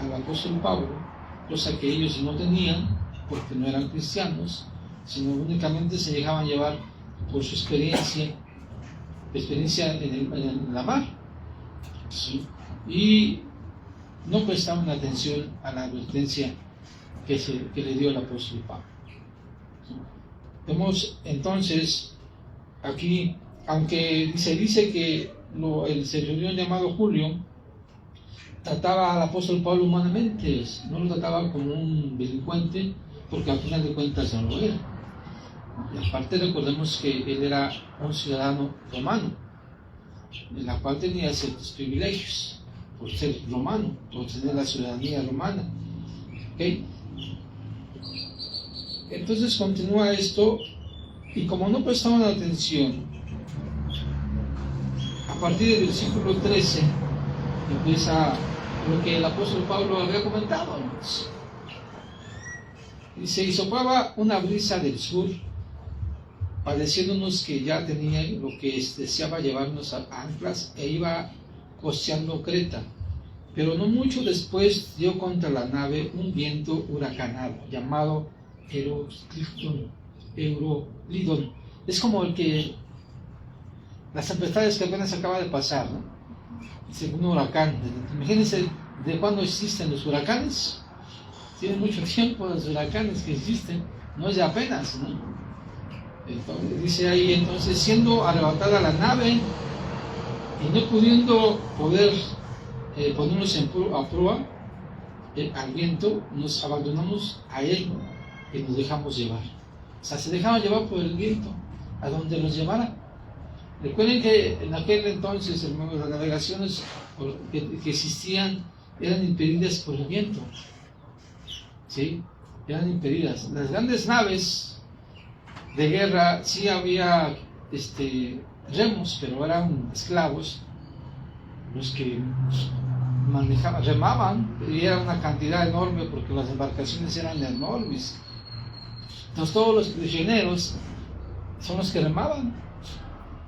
al apóstol Pablo, cosa que ellos no tenían porque no eran cristianos, sino únicamente se dejaban llevar por su experiencia en la mar, ¿sí? Y no prestaban atención a la advertencia que le dio el apóstol Pablo. Vemos entonces aquí, aunque se dice que el centurión llamado Julio trataba al apóstol Pablo humanamente, no lo trataba como un delincuente, porque al final de cuentas no lo era. Y aparte recordemos que él era un ciudadano romano, en la cual tenía ciertos privilegios por ser romano, por tener la ciudadanía romana. ¿Okay? Entonces continúa esto, y como no prestaban atención, a partir del versículo 13 empieza lo que el apóstol Pablo había comentado. Dice: y soplaba una brisa del sur, pareciéndonos que ya tenía lo que deseaba llevarnos a anclas, e iba costeando Creta. Pero no mucho después dio contra la nave un viento huracanado llamado Eurolidón. Es como las tempestades que apenas acaba de pasar, ¿no? Según un huracán. Imagínense de cuándo existen los huracanes. Tienen mucho tiempo los huracanes que existen, no es de apenas, ¿no? Entonces, dice ahí, entonces, siendo arrebatada la nave y no pudiendo ponernos a prueba al viento, nos abandonamos a él y nos dejamos llevar. O sea, se dejaban llevar por el viento a donde los llevara. Recuerden que en aquel entonces, hermanos, las navegaciones que existían eran impedidas por el viento, ¿sí? Eran impedidas. Las grandes naves de guerra sí había remos, pero eran esclavos los que remaban, y era una cantidad enorme porque las embarcaciones eran enormes. Entonces todos los prisioneros son los que remaban,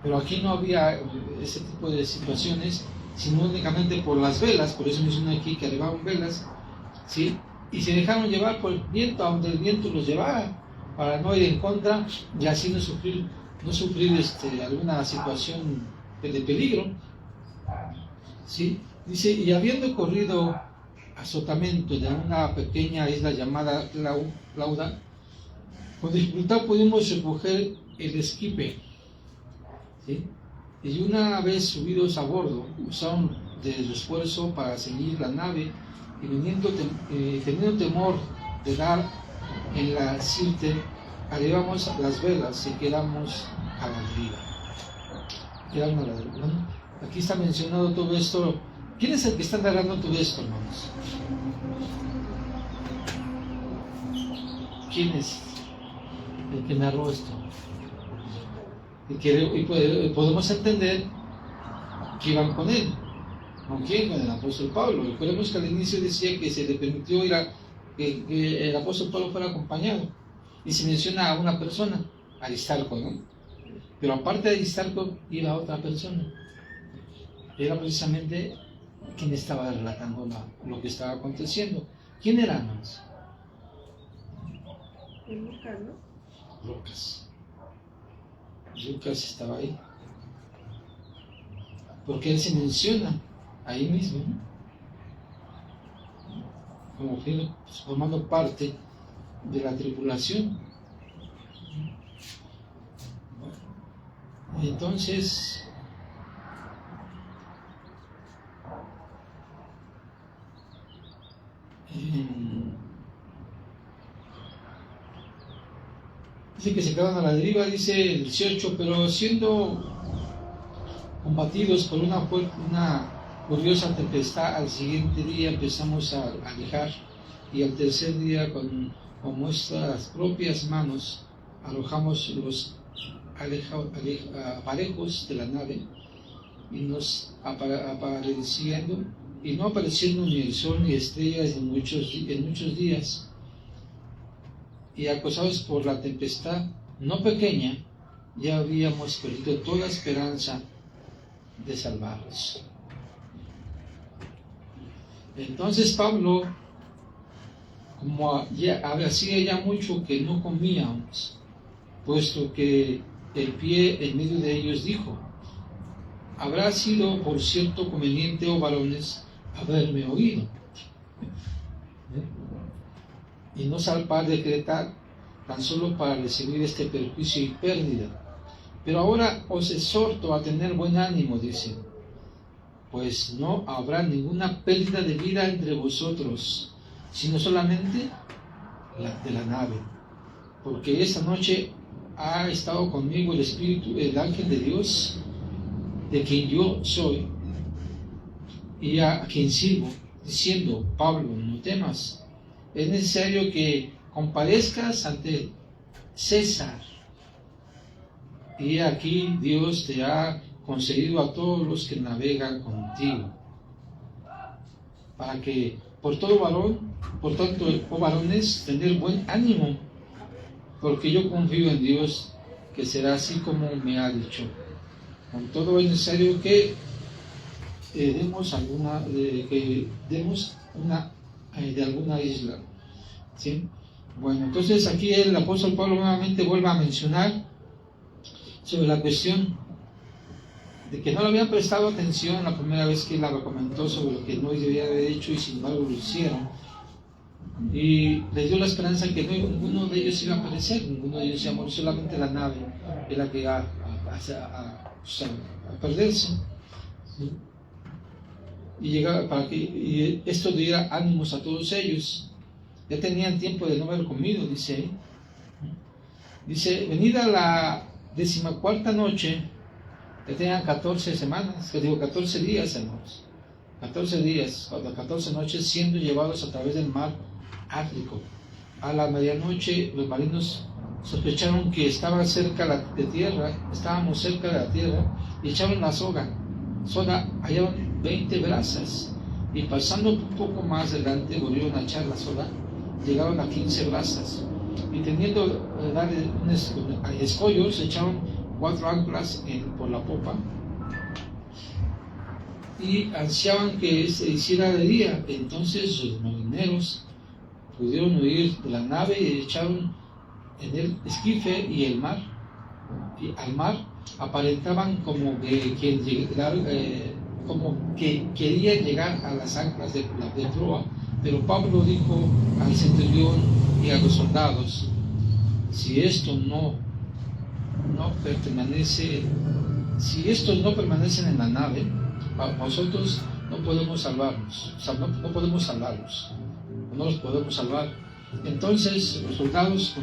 pero aquí no había ese tipo de situaciones, sino únicamente por las velas. Por eso menciona aquí que arribaban velas, ¿sí? Y se dejaron llevar por el viento, a donde el viento los llevara, para no ir en contra y así no sufrir alguna situación de peligro, ¿sí? Dice: y habiendo corrido a Sotavento de una pequeña isla llamada Clauda, Con dificultad pudimos recoger el esquife, ¿sí? Y una vez subidos a bordo, usaron del esfuerzo para seguir la nave y teniendo temor de dar en la sirte, arribamos las velas y quedamos a la deriva. ¿No? Aquí está mencionado todo esto. ¿Quién es el que está narrando todo esto, hermanos? ¿Quién es el que narró esto? Y podemos entender que iban con él. ¿Con quién? Con el apóstol Pablo. Recordemos que al inicio decía que se le permitió que el apóstol Pablo fuera acompañado. Y se menciona a una persona, Aristarco, ¿no? Pero aparte de Aristarco, iba otra persona. Era precisamente quien estaba relatando lo que estaba aconteciendo. ¿Quién era, hermanos? Lucas, ¿no? Lucas estaba ahí. Porque él se menciona ahí mismo, ¿no? Como formando parte de la tripulación. Entonces, dice que se quedaron a la deriva, dice el 18, pero siendo combatidos por una furiosa tempestad, al siguiente día empezamos a alejar, y al tercer día con nuestras propias manos arrojamos los aparejos de la nave, y nos apareciendo, y no apareciendo ni el sol ni estrellas en muchos días, y acosados por la tempestad no pequeña, ya habíamos perdido toda esperanza de salvarlos. Entonces Pablo, como hacía ya mucho que no comíamos, puesto que el pie en medio de ellos, dijo: habrá sido por cierto conveniente, oh varones, haberme oído, y no zarpar de Creta tan solo para recibir este perjuicio y pérdida. Pero ahora os exhorto a tener buen ánimo, dice, pues no habrá ninguna pérdida de vida entre vosotros, sino solamente la de la nave, porque esta noche ha estado conmigo el Espíritu, el ángel de Dios, de quien yo soy, y a quien sirvo, diciendo: Pablo, no temas, es necesario que comparezcas ante César, y aquí Dios te ha concedido a todos los que navegan contigo, para que por tanto, oh varones, tener buen ánimo, porque yo confío en Dios, que será así como me ha dicho. Con todo es necesario que demos una de alguna isla, ¿sí? Bueno, entonces aquí el apóstol Pablo nuevamente vuelve a mencionar sobre la cuestión de que no le habían prestado atención la primera vez que él la comentó sobre lo que no debía haber hecho, y sin embargo lo hicieron, y les dio la esperanza que ninguno de ellos iba a perecer, ninguno de ellos iba a morir, solamente la nave era que iba a perderse, ¿sí? Y esto diera ánimos a todos ellos. Ya tenían tiempo de no haber comido, dice. Venida la 14ª noche, ya tenían 14 semanas, 14 días, hermanos, 14 días, 14 noches siendo llevados a través del mar Ártico. A la medianoche los marinos sospecharon que estábamos cerca de la tierra, y echaron la soga, hallaron 20 brazas, y pasando un poco más adelante volvieron a echar la soga, llegaron a 15 brazas, y teniendo escollos, echaron 4 anclas por la popa, y ansiaban que se hiciera de día. Entonces los marineros pudieron huir de la nave y echaron en el esquife y al mar aparentaban como que querían llegar a las anclas de proa. Pero Pablo dijo al centurión y a los soldados: si estos no permanecen en la nave, nosotros no podemos salvarnos, o sea, no podemos salvarlos, no los podemos salvar. Entonces los soldados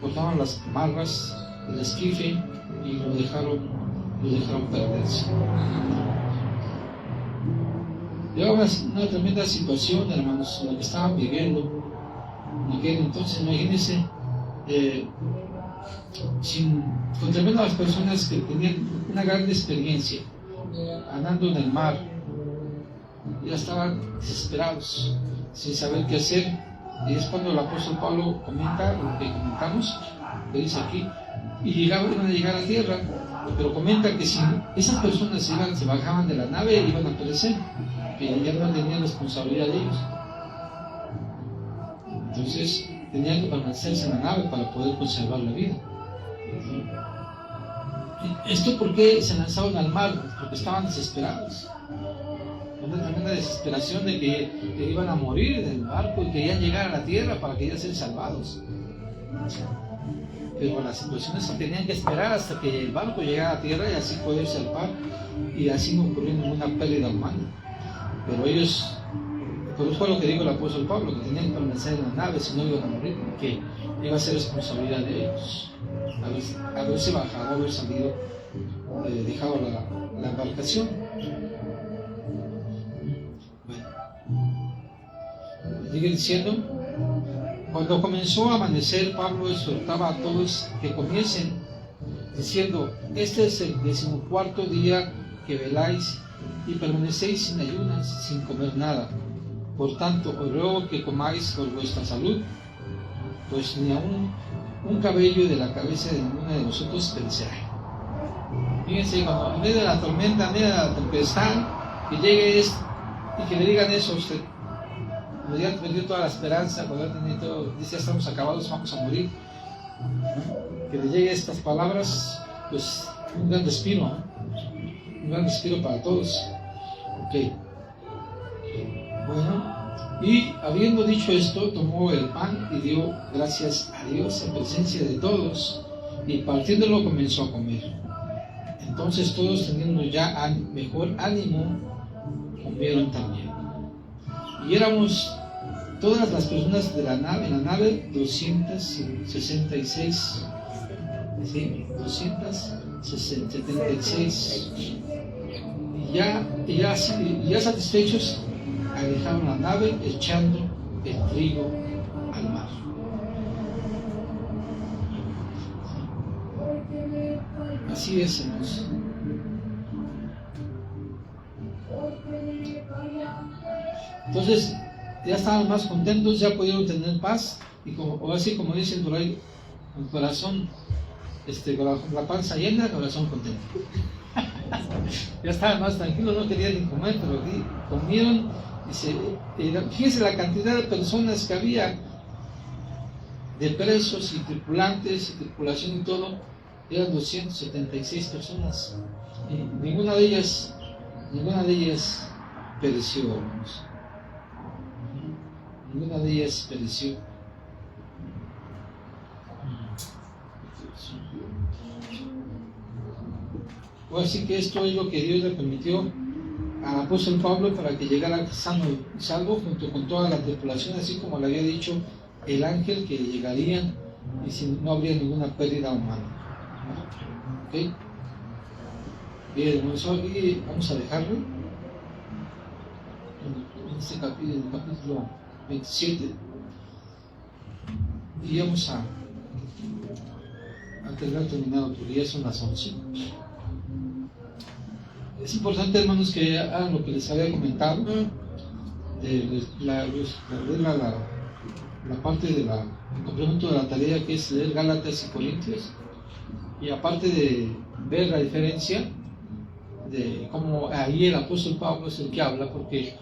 cortaron las amarras del esquife y lo dejaron perderse. Era una tremenda situación, hermanos, la que estaban viviendo en aquel entonces. Imagínense, con tremendas personas que tenían una gran experiencia andando en el mar, ya estaban desesperados, sin saber qué hacer. Y es cuando el apóstol Pablo comenta lo que comentamos, que dice aquí, y iban a llegar a tierra, pero comenta que si esas personas se bajaban de la nave, iban a perecer, que ya no tenían responsabilidad de ellos. Entonces tenían que permanecerse en la nave para poder conservar la vida. ¿Esto por qué se lanzaron al mar? Porque estaban desesperados. Una tremenda desesperación de que iban a morir en el barco y querían llegar a la tierra para que ya ser salvados. Pero las situaciones se tenían que esperar hasta que el barco llegara a tierra y así poder salvar, y así no ocurrió ninguna pérdida humana. Pero ellos, por eso fue lo que dijo el apóstol Pablo, que tenían que permanecer en la nave, si no iban a morir, porque iba a ser responsabilidad de ellos haberse bajado, haber salido, dejado la embarcación. Bueno, sigue diciendo: cuando comenzó a amanecer, Pablo exhortaba a todos que comiesen, diciendo: este es el 14º día que veláis y permanecéis sin ayunas, sin comer nada. Por tanto, os ruego que comáis por vuestra salud, pues ni aun un cabello de la cabeza de ninguno de nosotros perecerá. Fíjense, cuando en medio de la tormenta, en medio de la tempestad, que llegue y que le digan eso a usted, cuando ya perdió toda la esperanza, cuando ya tenía todo, dice: ya estamos acabados, vamos a morir, ¿no? Que le llegue estas palabras, pues un gran respiro, ¿no? Un gran respiro para todos. Ok. Bueno, y habiendo dicho esto, tomó el pan y dio gracias a Dios en presencia de todos, y partiéndolo comenzó a comer. Entonces todos, teniendo ya mejor ánimo, comieron también. Y éramos todas las personas de la nave, en la nave, 266. ¿Sí? 276. Y ya satisfechos, alejaron la nave echando el trigo al mar. Así es, hermanos. Entonces ya estaban más contentos, ya pudieron tener paz, y como dicen por ahí, el corazón, con la panza llena, el corazón contento. Ya estaban más tranquilos, no querían ni comer, pero comieron. Fíjense la cantidad de personas que había, de presos y tripulantes, y tripulación y todo, eran 276 personas, y ninguna de ellas pereció, hermanos. Ninguna de ellas pereció. Así que esto es lo que Dios le permitió al apóstol Pablo para que llegara sano y salvo junto con toda la tripulación, así como le había dicho el ángel que llegarían y no habría ninguna pérdida humana. ¿Ok? Bien, hermanos, vamos a dejarlo en este capítulo 27, y vamos a tener terminado, porque ya son las 11. Es importante, hermanos, que hagan lo que les había comentado, de la parte del complemento de la tarea, que es leer Gálatas y Corintios, y aparte de ver la diferencia de cómo ahí el apóstol Pablo es el que habla, porque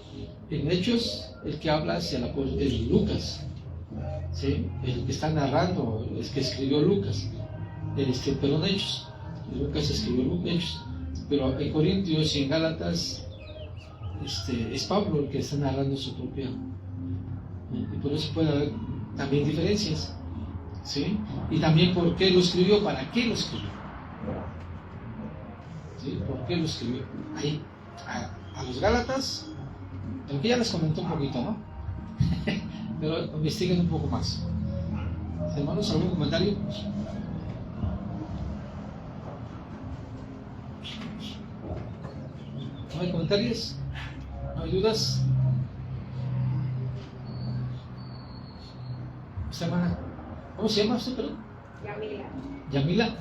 en Hechos el que habla es el Lucas, ¿sí? El que está narrando, es que escribió Lucas, pero en Hechos, Lucas escribió Hechos. Pero en Corintios y en Gálatas es Pablo el que está narrando su propia. Y por eso puede haber también diferencias. ¿sí? Y también por qué lo escribió, para qué lo escribió. ¿Sí? ¿Por qué lo escribió? Ahí, a los Gálatas, aunque ya les comenté un poquito, ¿no? Pero investiguen un poco más. Hermanos, ¿algún comentario? ¿No hay comentarios? ¿No hay dudas? Esta hermana, ¿cómo se llama usted, perdón? Yamila. Yamila.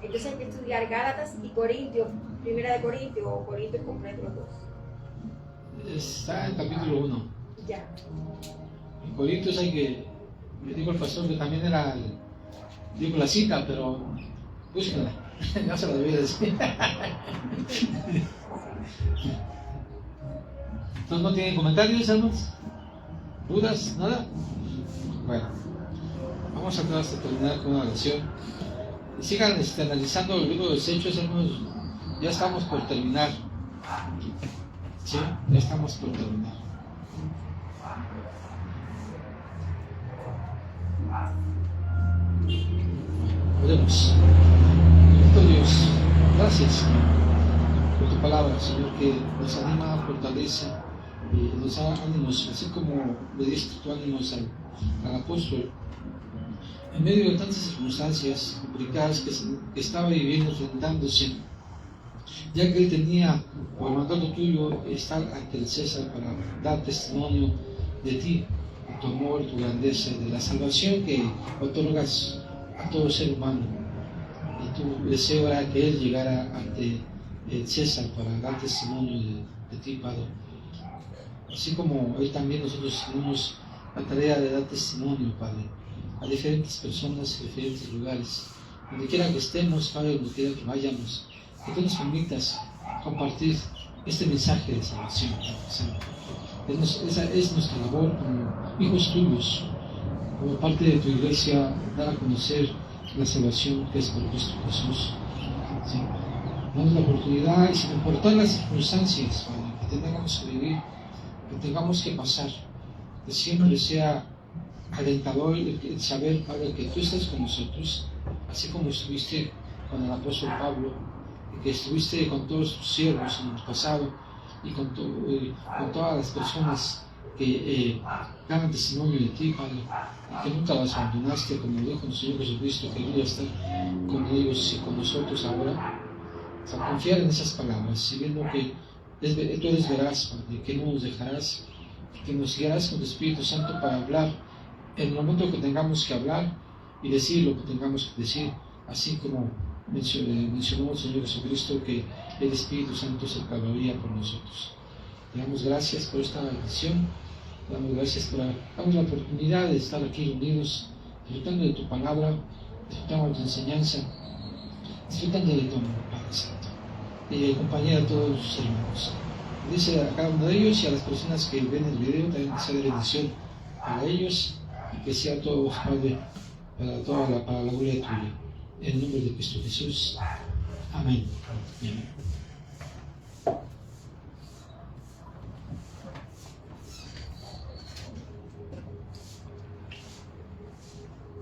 Entonces hay que estudiar Gálatas y Corintios, Primera de Corintios o Corintios completo los dos. Está en capítulo 1. Ya. En Corintios hay que, me dijo el pastor que también era, digo la cita, pero búsquenla, ya se la debía decir. Entonces, ¿no tienen comentarios, hermanos? ¿Dudas? ¿Nada? Bueno, vamos a tratar de terminar con una oración. Y sigan analizando el libro de los Hechos, hermanos. Ya estamos por terminar. ¿Sí? Ya estamos por terminar. Oremos. Bendito Dios, gracias, Señor, por tu palabra, Señor, que nos anima, fortalece y nos da ánimos, así como le diste tu ánimos al apóstol en medio de tantas circunstancias complicadas que estaba viviendo, enfrentándose, ya que él tenía por mandato tuyo estar ante el César para dar testimonio de ti, de tu amor, tu grandeza, de la salvación que otorgas a todo ser humano. Y tu deseo era que él llegara ante el César para dar testimonio de ti, Padre. Así como hoy también nosotros tenemos la tarea de dar testimonio, Padre, a diferentes personas, en diferentes lugares, donde quiera que estemos, Padre, donde quiera que vayamos, que tú nos permitas compartir este mensaje de salvación, Padre. Esa es nuestra labor como hijos tuyos, como parte de tu iglesia, dar a conocer la salvación que es por Cristo Jesús. ¿Sí? Damos la oportunidad y sin importar las circunstancias, Padre, que tengamos que vivir, que tengamos que pasar, que siempre sea alentador el saber, Padre, que tú estás con nosotros, así como estuviste con el apóstol Pablo, y que estuviste con todos tus siervos en el pasado y con todas las personas que dan testimonio de ti, Padre, y que nunca las abandonaste, como dijo el Señor Jesucristo, que voy a estar con ellos y con nosotros ahora. O sea, confiar en esas palabras, y viendo que tú eres veraz, Padre, que no nos dejarás, que nos guiarás con tu Espíritu Santo para hablar en el momento que tengamos que hablar y decir lo que tengamos que decir, así como mencionó el Señor Jesucristo que el Espíritu Santo se encargaría por nosotros. Te damos gracias por esta bendición, te damos gracias por darnos la oportunidad de estar aquí reunidos, disfrutando de tu palabra, disfrutando de tu enseñanza, disfrutando de tu amor, Padre Santo, y compañía de todos sus hermanos. Dice a cada uno de ellos y a las personas que ven el video, también que sea de bendición para ellos y que sea todo, Padre, para la gloria tuya. En el nombre de Cristo Jesús. Amén. Amén.